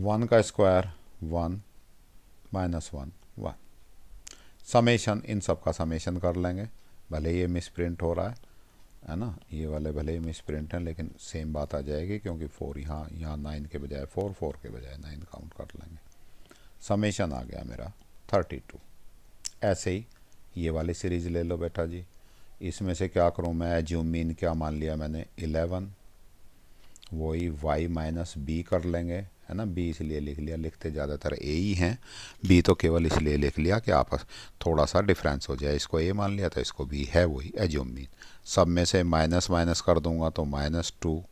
1 का स्क्वायर 1 -1 1, समेशन इन सब का समेशन कर लेंगे। भले ये मिस प्रिंट हो रहा है ना, ये वाले भले ही मिस प्रिंट हैं, लेकिन सेम बात आ जाएगी, क्योंकि 4 यहाँ 9 के बजाय 4 4 के बजाय 9 काउंट कर लेंगे। समेशन आ गया मेरा 32। ऐसे ही ये वाली सीरीज़ ले लो बेटा जी। इसमें से क्या करूँ मैं, एज्यूम मीन क्या मान लिया मैंने, 11, वही y माइनस बी कर लेंगे, है ना। बी इसलिए लिख लिया, लिखते ज़्यादातर ए ही हैं, बी तो केवल इसलिए लिख लिया कि आपस थोड़ा सा डिफरेंस हो जाए। इसको ए मान लिया तो इसको बी है वही एज्यूम मीन। सब में से माइनस माइनस कर दूंगा तो -2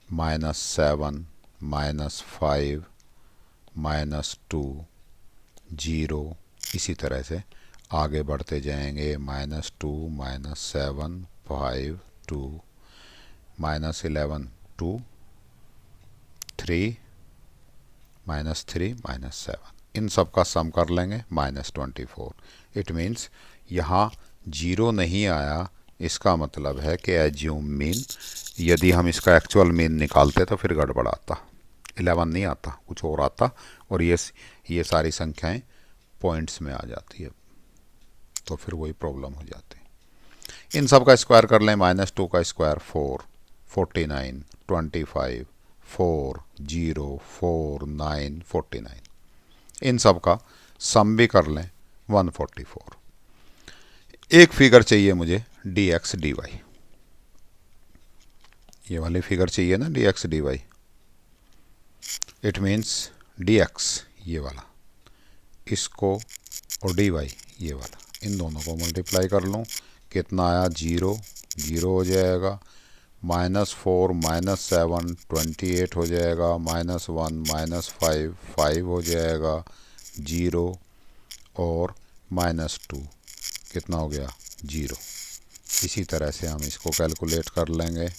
-7 -5 -2 0, इसी तरह से आगे बढ़ते जाएंगे, -2 -7 5 2 -11 2 3 -3 -7, इन सब का सम कर लेंगे, -24। इट मीन्स यहाँ 0 नहीं आया, इसका मतलब है कि एज्यूम मीन, यदि हम इसका एक्चुअल मीन निकालते तो फिर गड़बड़ आता, 11 नहीं आता, कुछ और आता, और ये सारी संख्याएं पॉइंट्स में आ जाती है, तो फिर वही प्रॉब्लम हो जाती है। इन सब का स्क्वायर कर लें, -2 का स्क्वायर 4 49 25 4 0 4 9 49, इन सब का सम भी कर लें 144। एक फिगर चाहिए मुझे डी एक्स डी वाई, ये वाली फिगर चाहिए ना D x D Y. It means D x ये वाला, इसको, और डी वाई ये वाला, इन दोनों को मल्टीप्लाई कर लूँ, कितना आया, 0 0 हो जाएगा, -4 -7 28 हो जाएगा, -1 -5 5 हो जाएगा, 0 और -2 कितना हो गया, 0। इसी तरह से हम इसको कैलकुलेट कर लेंगे,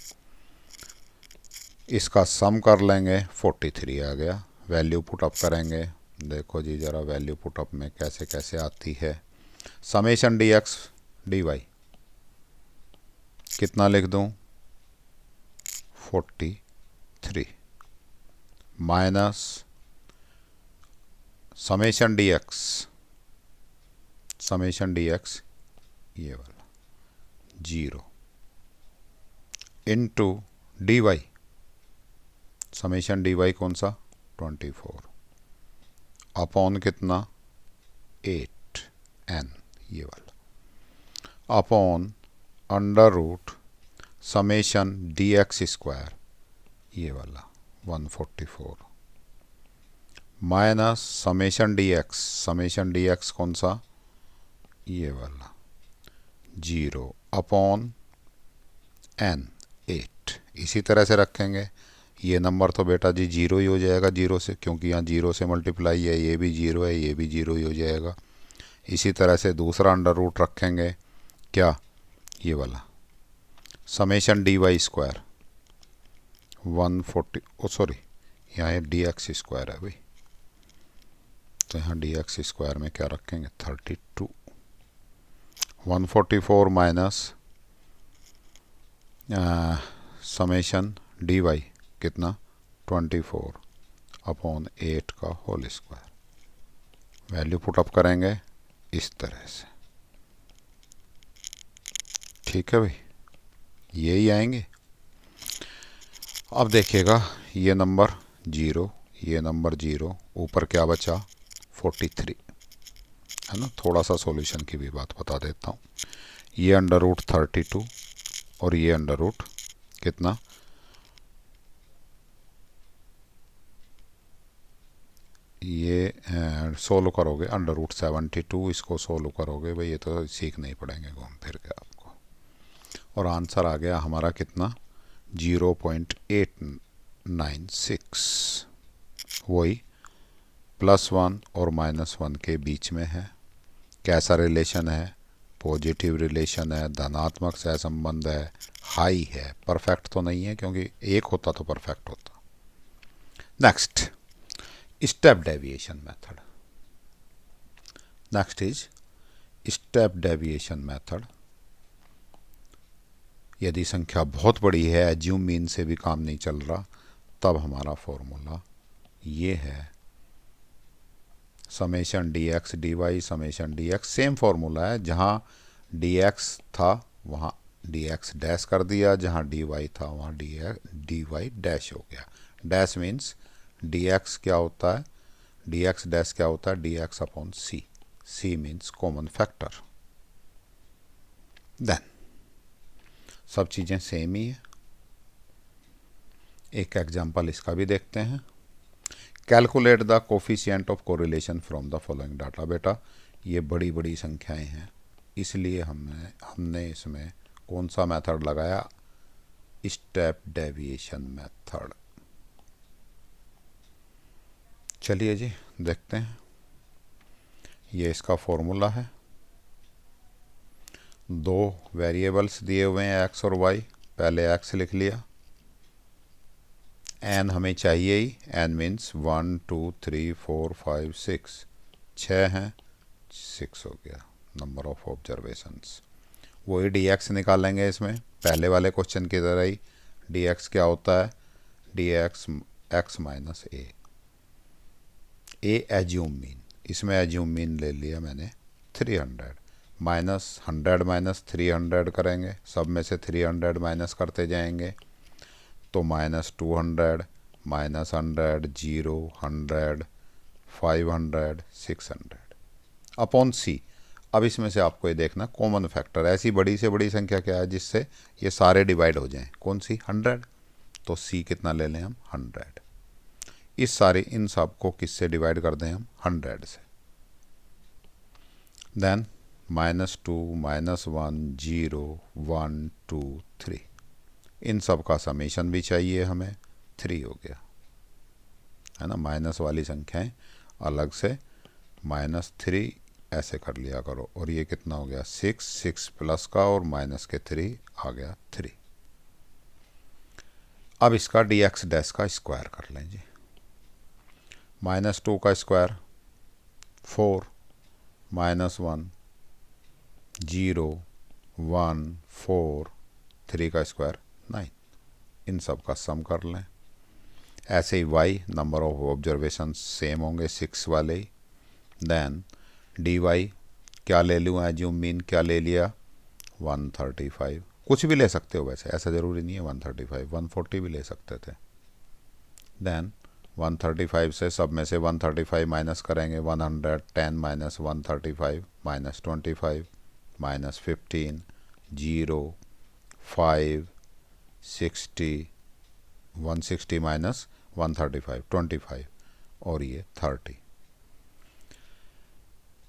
इसका सम कर लेंगे, 43 आ गया। वैल्यू पुटअप करेंगे, देखो जी ज़रा वैल्यू पुटअप में कैसे कैसे आती है। Summation D x D Y कितना लिख दूँ, 43 माइनस समेशन डी एक्स ये वाला 0 into D Y, summation D Y कौन सा, 24 अपॉन कितना 8n ये वाला upon under root summation D X square ये वाला 144 माइनस समेशन डी एक्स कौन सा ये वाला 0 अपॉन n 8। इसी तरह से रखेंगे। ये नंबर तो बेटा जी 0 ही हो जाएगा 0 से, क्योंकि यहाँ 0 से मल्टीप्लाई है, ये भी 0 है, ये भी 0 ही हो जाएगा। इसी तरह से दूसरा अंडर रूट रखेंगे क्या ये वाला summation D Y square 140 sorry यहाँ डी एक्स स्क्वायर है भाई, तो यहाँ डी एक्स स्क्वायर में क्या रखेंगे 32 144 माइनस समेशन डी वाई कितना 24 अपॉन 8 का होल स्क्वायर। वैल्यू पुटअप करेंगे इस तरह से, ठीक है भाई, यही आएंगे। अब देखिएगा ये नंबर 0, ये नंबर 0, ऊपर क्या बचा 43 है ना। थोड़ा सा सॉल्यूशन की भी बात बता देता हूँ। ये अंडर रूट 32 और ये अंडर रूट कितना ये सोल्व करोगे अंडर रूट 72, इसको सोल्व करोगे भाई, ये तो सीखने ही पड़ेंगे घूम फिर के आपको। और आंसर आ गया हमारा कितना 0.896, वही +1 और -1 के बीच में है। कैसा रिलेशन है, पॉजिटिव रिलेशन है, धनात्मक सहसंबंध है, हाई है, परफेक्ट तो नहीं है क्योंकि एक होता तो परफेक्ट होता। Next step deviation method. Next is step deviation method. यदि संख्या बहुत बड़ी है, एज्यूम मीन से भी काम नहीं चल रहा, तब हमारा फॉर्मूला ये है summation D x D Y summation D X. Same formula है, जहाँ डी एक्स था वहाँ डी एक्स डैश कर दिया, जहाँ डी वाई था वहाँ डी वाई डैश हो गया। डैश मीन्स डी एक्स क्या होता है, डी एक्स डैश क्या होता है, d x upon c. C means common factor. Then सब चीज़ें सेम ही है। एक एग्जांपल इसका भी देखते हैं। Calculate the coefficient of correlation from the following data. बेटा ये बड़ी बड़ी संख्याएं हैं, इसलिए हमने इसमें कौन सा मेथड लगाया, स्टेप डेविएशन मेथड। चलिए जी देखते हैं। ये इसका फॉर्मूला है। दो वेरिएबल्स दिए हुए हैं एक्स और वाई। पहले एक्स लिख लिया, एन हमें चाहिए ही, एन मीन्स 1 2 3 4 5 6, 6 हैं, 6 हो गया नंबर ऑफ ऑब्जर्वेशंस। वही डी एक्स निकालेंगे इसमें, पहले वाले क्वेश्चन की तरह ही। डी एक्स क्या होता है, डी एक्स एक्स माइनस ए एज्यूम मीन। इसमें एज्यूम मीन ले लिया मैंने 300, -100 माइनस 300 करेंगे, सब में से 300 माइनस करते जाएंगे, तो -200 -100 0 100 500 600 अपॉन सी। अब इसमें से आपको ये देखना कॉमन फैक्टर, ऐसी बड़ी से बड़ी संख्या क्या है जिससे ये सारे डिवाइड हो जाएं, कौन सी 100, तो सी कितना ले लें हम 100। इस सारे इन सब को किससे डिवाइड कर दें हम 100 से। देन -2 -1 0 1 2 3, इन सब का समेशन भी चाहिए हमें, 3 हो गया है ना। माइनस वाली संख्याएं अलग से -3 ऐसे कर लिया करो। और ये कितना हो गया 6, 6 प्लस का और माइनस के 3 आ गया 3। अब इसका डी एक्स डैश का स्क्वायर कर लें जी। -2 का स्क्वायर 4, -1 0 1 4, 3 का स्क्वायर 9, इन सब का सम कर लें। ऐसे ही y number of observation same होंगे 6 वाले ही। देन डी वाई क्या ले लूँ, एज्यूम मीन क्या ले लिया 135, कुछ भी ले सकते हो वैसे, ऐसा ज़रूरी नहीं है 135, 140 भी ले सकते थे। देन 135 से सब में से 135 माइनस करेंगे, 110 माइनस 135 माइनस 25 माइनस 15, 0, 5, 60, 160 माइनस 135, 25 और ये 30।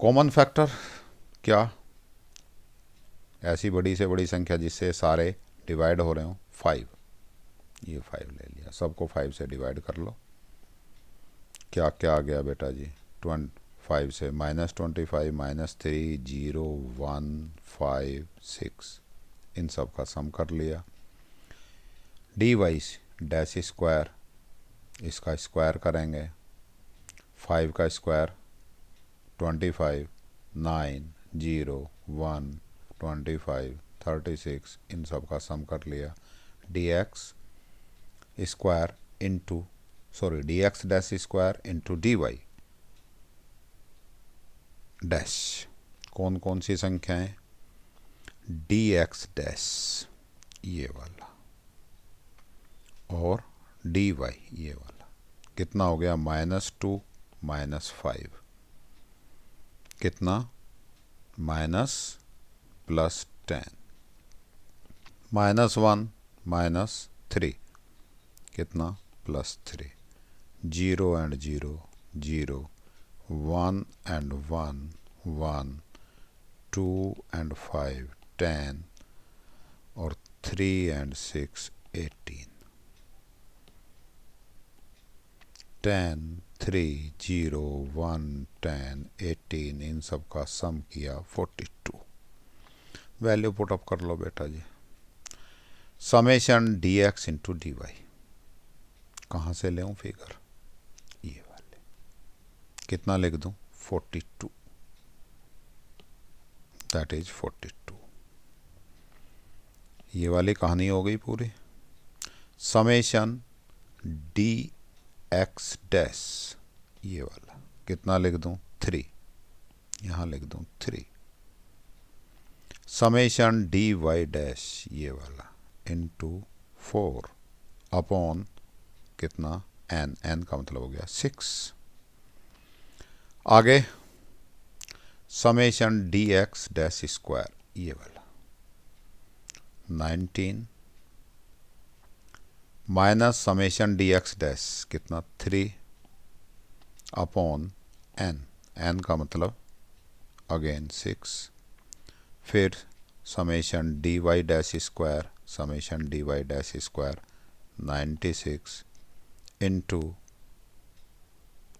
कॉमन फैक्टर क्या? ऐसी बड़ी से बड़ी संख्या जिससे सारे डिवाइड हो रहे हो, 5। ये 5 ले लिया, सबको 5 से डिवाइड कर लो। क्या क्या आ गया बेटा जी? 5 से -25 -3 0 1 5 6, इन सब का सम कर लिया। डी वाई डैश स्क्वायर, इसका स्क्वायर करेंगे। 5 का स्क्वायर 25, 9 0 1 25 36, इन सब का सम कर लिया। D X square into D X dash square into D Y dash, कौन कौन सी संख्याएं? डी एक्स डैश ये वाला और डी वाई ये वाला, कितना हो गया? -2 -5, कितना? माइनस प्लस 10, -1 -3, कितना? +3, 0 and 0 0, 1 and 1 1, 2 and 5 10 और 3 and 6 18, 10 3 0 1 10 18, इन सब का सम किया 42। वैल्यू पुटअप कर लो बेटा जी। Summation D x into D y, कहाँ से ले फिगर? ये वाले, कितना लिख दूं? 42, दैट इज 42। ये वाली कहानी हो गई पूरी। समेशन डी एक्स डैश, ये वाला कितना लिख दूं? 3, यहाँ लिख दूं 3। समेशन डी वाई डैश, ये वाला इंटू 4 अपॉन कितना? एन, एन का मतलब हो गया 6। आगे summation D X dash square, ये वाला 19 minus summation D X dash कितना? 3 अपॉन एन, एन का मतलब अगेन 6। फिर summation D Y dash square, summation D Y dash square 96 into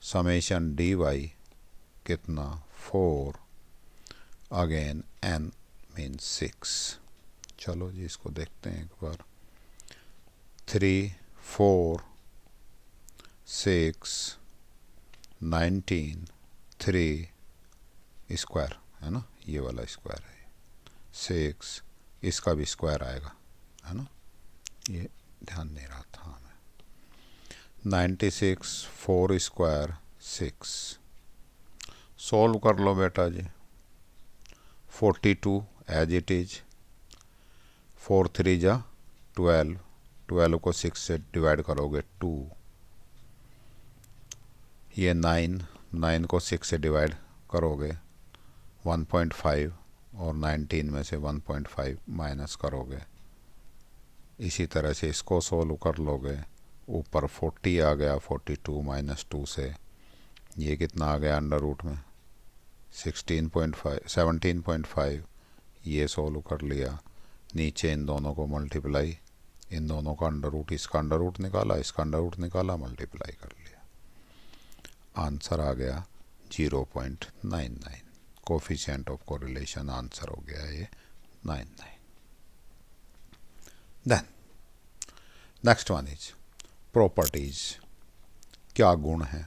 summation D Y कितना? 4 अगेन एन मीन 6। चलो जी इसको देखते हैं एक बार। 3 4 6 19 3 स्क्वायर है ना, ये वाला स्क्वायर है 6, इसका भी स्क्वायर आएगा है ना, ये ध्यान नहीं रहा था मैं। 96 4 स्क्वायर 6, सॉल्व कर लो बेटा जी। 42 एज इट इज, 4 3 जा 12, 12 को 6 से डिवाइड करोगे 2, ये 9, 9 को 6 से डिवाइड करोगे 1.5 और 19 में से 1.5 माइनस करोगे। इसी तरह से इसको सोल्व कर लोगे। ऊपर 40 आ गया, 42 माइनस 2 से ये कितना आ गया अंडर रूट में 17.5, ये सोल्व कर लिया। नीचे इन दोनों को मल्टीप्लाई, इन दोनों का अंडर रूट, इसका अंडर रूट निकाला, इसका अंडर रूट निकाला, मल्टीप्लाई कर लिया। आंसर आ गया 0.99। कोफिशिएंट ऑफ कोरिलेशन आंसर हो गया ये 99। Then next one is properties. क्या गुण है?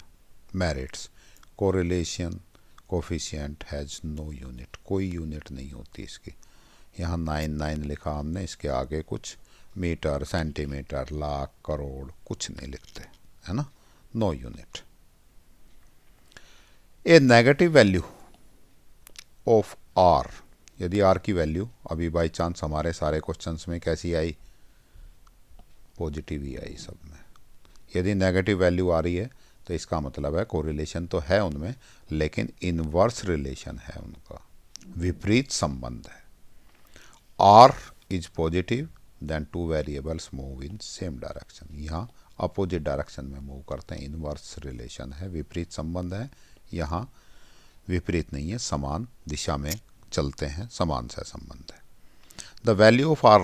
Merits. Correlation coefficient has no unit, कोई यूनिट नहीं होती इसकी। यहाँ 99 लिखा हमने, इसके आगे कुछ मीटर सेंटीमीटर लाख करोड़ कुछ नहीं लिखते है ना, no unit. A negative value of R, यदि आर की वैल्यू अभी बाई चांस हमारे सारे क्वेश्चंस में कैसी आई? पॉजिटिव ही आई सब में। यदि नेगेटिव वैल्यू आ रही है तो इसका मतलब है कोरिलेशन तो है उनमें, लेकिन इनवर्स रिलेशन है उनका, विपरीत संबंध है। R is positive then two variables move in same direction, यहाँ अपोजिट डायरेक्शन में मूव करते हैं, इनवर्स रिलेशन है, विपरीत संबंध है। यहाँ विपरीत नहीं है, समान दिशा में चलते हैं, समान सा संबंध है। The value of R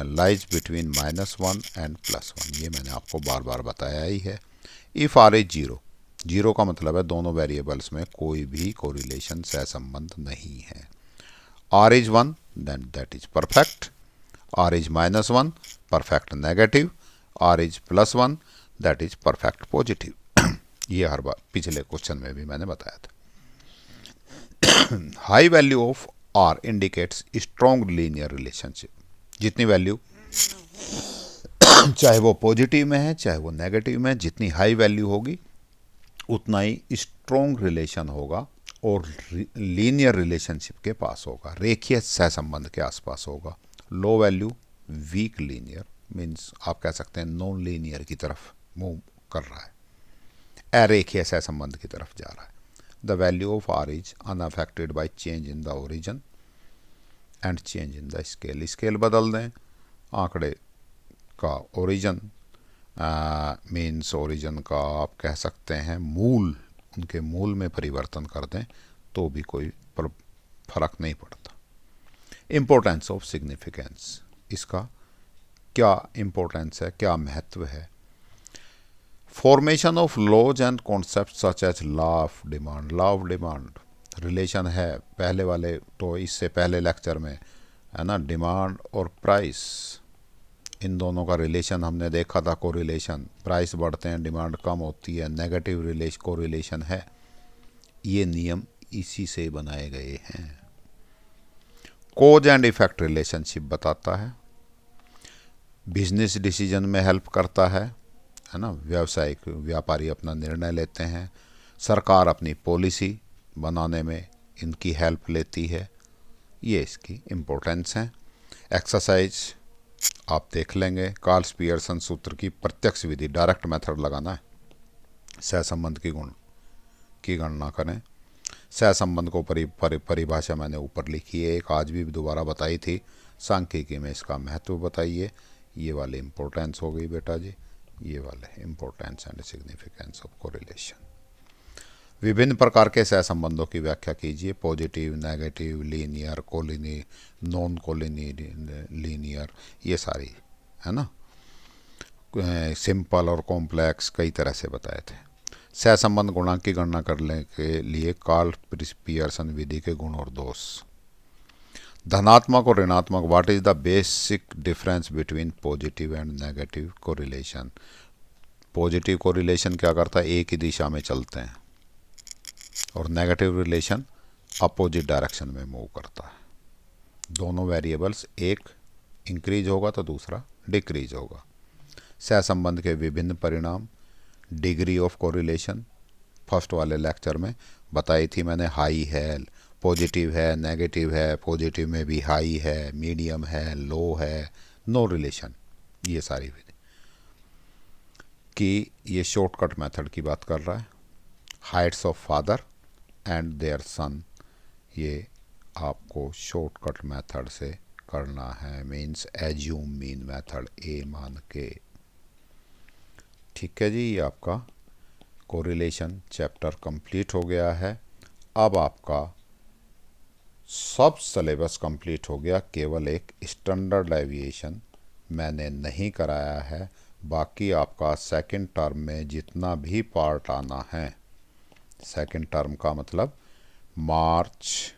lies between -1 and +1, ये मैंने आपको बार बार बताया ही है। If R is zero, zero का मतलब है दोनों वेरिएबल्स में कोई भी कोरिलेशन सहसंबंध नहीं है। R is 1 then that is perfect, R is -1 perfect negative, R is +1 that is perfect positive. ये हर बार पिछले क्वेश्चन में भी मैंने बताया था। High value of R indicates strong linear relationship, जितनी वैल्यू चाहे वो पॉजिटिव में है चाहे वो नेगेटिव में, जितनी हाई वैल्यू होगी उतना ही स्ट्रॉन्ग रिलेशन होगा और लीनियर रिलेशनशिप के पास होगा, रेखीय सहसंबंध के आसपास होगा। Low value weak linear, means आप कह सकते हैं नॉन लीनियर की तरफ मूव कर रहा है, अरेखीय सहसंबंध की तरफ जा रहा है। The value of R is unaffected by change in the origin and change in the scale, scale बदल दें, आंकड़े का ओरिजिन मीन्स ओरिजिन का आप कह सकते हैं मूल, उनके मूल में परिवर्तन कर दें तो भी कोई फर्क नहीं पड़ता। इम्पोर्टेंस ऑफ सिग्निफिकेंस, इसका क्या इम्पोर्टेंस है, क्या महत्व है। Formation of laws and concept such as law of demand, law of demand relation है पहले वाले, तो इससे पहले लेक्चर में है ना, डिमांड और प्राइस, इन दोनों का रिलेशन हमने देखा था, कोरिलेशन, प्राइस बढ़ते हैं डिमांड कम होती है, नेगेटिव कोरिलेशन है। ये नियम इसी से बनाए गए हैं। कोज एंड इफेक्ट रिलेशनशिप बताता है, बिजनेस डिसीजन में हेल्प करता है ना, व्यावसायिक व्यापारी अपना निर्णय लेते हैं, सरकार अपनी पॉलिसी बनाने में इनकी हेल्प लेती है, ये इसकी इम्पोर्टेंस है। एक्सरसाइज आप देख लेंगे, कार्ल पियर्सन सूत्र की प्रत्यक्ष विधि, डायरेक्ट मेथड लगाना है, सहसंबंध की गुण की गणना करें। सहसंबंध को परिभाषा मैंने ऊपर लिखी है, एक आज भी दोबारा बताई थी, सांख्यिकी में इसका महत्व बताइए। ये वाले इम्पोर्टेंस हो गई बेटा जी, ये वाले importance and significance of correlation. विभिन्न प्रकार के सहसंबंधों की व्याख्या कीजिए, पॉजिटिव, नेगेटिव, लीनियर, कोलिनी, नॉन कोलिनी लीनियर, ये सारी है ना, सिंपल और कॉम्प्लेक्स कई तरह से बताए थे। सहसंबंध गुणांक की गणना करने के लिए कार्ल पियर्सन विधि के गुण और दोष। धनात्मक और ऋणात्मक, what is the basic difference between positive and negative correlation. Positive correlation क्या करता है, एक ही दिशा में चलते हैं, और नेगेटिव रिलेशन अपोजिट डायरेक्शन में मूव करता है। दोनों वेरिएबल्स, एक इंक्रीज होगा तो दूसरा डिक्रीज होगा। सहसंबंध के विभिन्न परिणाम, डिग्री ऑफ कोरिलेशन फर्स्ट वाले लेक्चर में बताई थी मैंने, हाई है, पॉजिटिव है, नेगेटिव है, पॉजिटिव में भी हाई है, मीडियम है, लो है, नो रिलेशन, ये सारी विधि कि ये शॉर्टकट मेथड की बात कर रहा है। Heights of father and their son, ये आपको शॉर्टकट मेथड से करना है, means assume mean method, a मान के। ठीक है जी, ये आपका कोरिलेशन चैप्टर कंप्लीट हो गया है। अब आपका सब सिलेबस कंप्लीट हो गया, केवल एक स्टैंडर्ड डेविएशन मैंने नहीं कराया है। बाकी आपका सेकंड टर्म में जितना भी पार्ट आना है, सेकंड टर्म का मतलब मार्च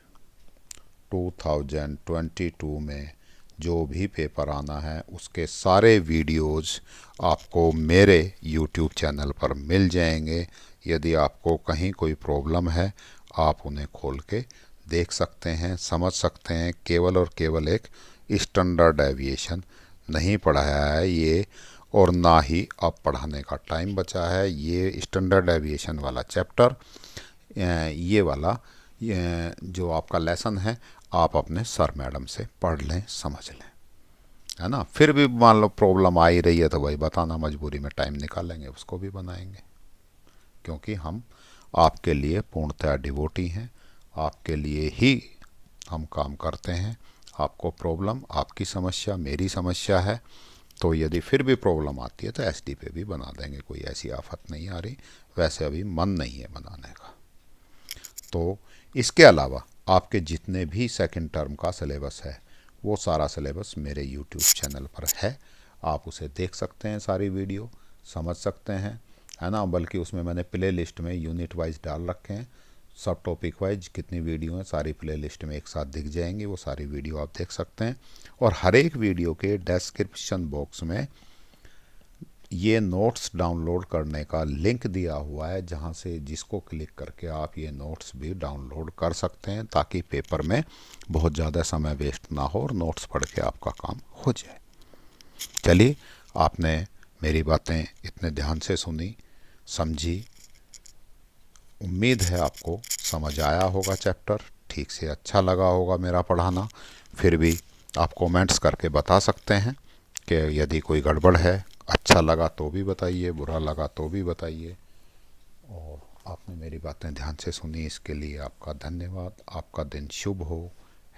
2022 में जो भी पेपर आना है, उसके सारे वीडियोस आपको मेरे यूट्यूब चैनल पर मिल जाएंगे। यदि आपको कहीं कोई प्रॉब्लम है, आप उन्हें खोल के देख सकते हैं, समझ सकते हैं। केवल और केवल एक स्टैंडर्ड डेविएशन नहीं पढ़ाया है ये, और ना ही अब पढ़ाने का टाइम बचा है। ये स्टैंडर्ड डेविएशन वाला चैप्टर, ये वाला जो आपका लेसन है, आप अपने सर मैडम से पढ़ लें, समझ लें। है ना। फिर भी मान लो प्रॉब्लम आ ही रही है तो भाई बताना, मजबूरी में टाइम निकालेंगे, उसको भी बनाएंगे, क्योंकि हम आपके लिए पूर्णतः डिवोटी हैं, आपके लिए ही हम काम करते हैं। आपको प्रॉब्लम, आपकी समस्या मेरी समस्या है, तो यदि फिर भी प्रॉब्लम आती है तो एसडी पे भी बना देंगे, कोई ऐसी आफत नहीं आ रही। वैसे अभी मन नहीं है बनाने का। तो इसके अलावा आपके जितने भी सेकंड टर्म का सिलेबस है वो सारा सिलेबस मेरे यूट्यूब चैनल पर है। आप उसे देख सकते हैं, सारी वीडियो समझ सकते हैं, है ना। बल्कि उसमें मैंने प्ले लिस्ट में यूनिट वाइज डाल रखे हैं, सब टॉपिक वाइज कितनी वीडियो हैं सारी प्ले लिस्ट में एक साथ दिख जाएंगी, वो सारी वीडियो आप देख सकते हैं। और हर एक वीडियो के डिस्क्रिप्शन बॉक्स में ये नोट्स डाउनलोड करने का लिंक दिया हुआ है, जहाँ से जिसको क्लिक करके आप ये नोट्स भी डाउनलोड कर सकते हैं, ताकि पेपर में बहुत ज़्यादा समय वेस्ट ना हो और नोट्स पढ़ के आपका काम हो जाए। चलिए, आपने मेरी बातें इतने ध्यान से सुनी, समझी। उम्मीद है आपको समझ आया होगा चैप्टर, ठीक से अच्छा लगा होगा मेरा पढ़ाना। फिर भी आप कमेंट्स करके बता सकते हैं कि यदि कोई गड़बड़ है। अच्छा लगा तो भी बताइए, बुरा लगा तो भी बताइए। और आपने मेरी बातें ध्यान से सुनी, इसके लिए आपका धन्यवाद। आपका दिन शुभ हो।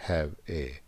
Have a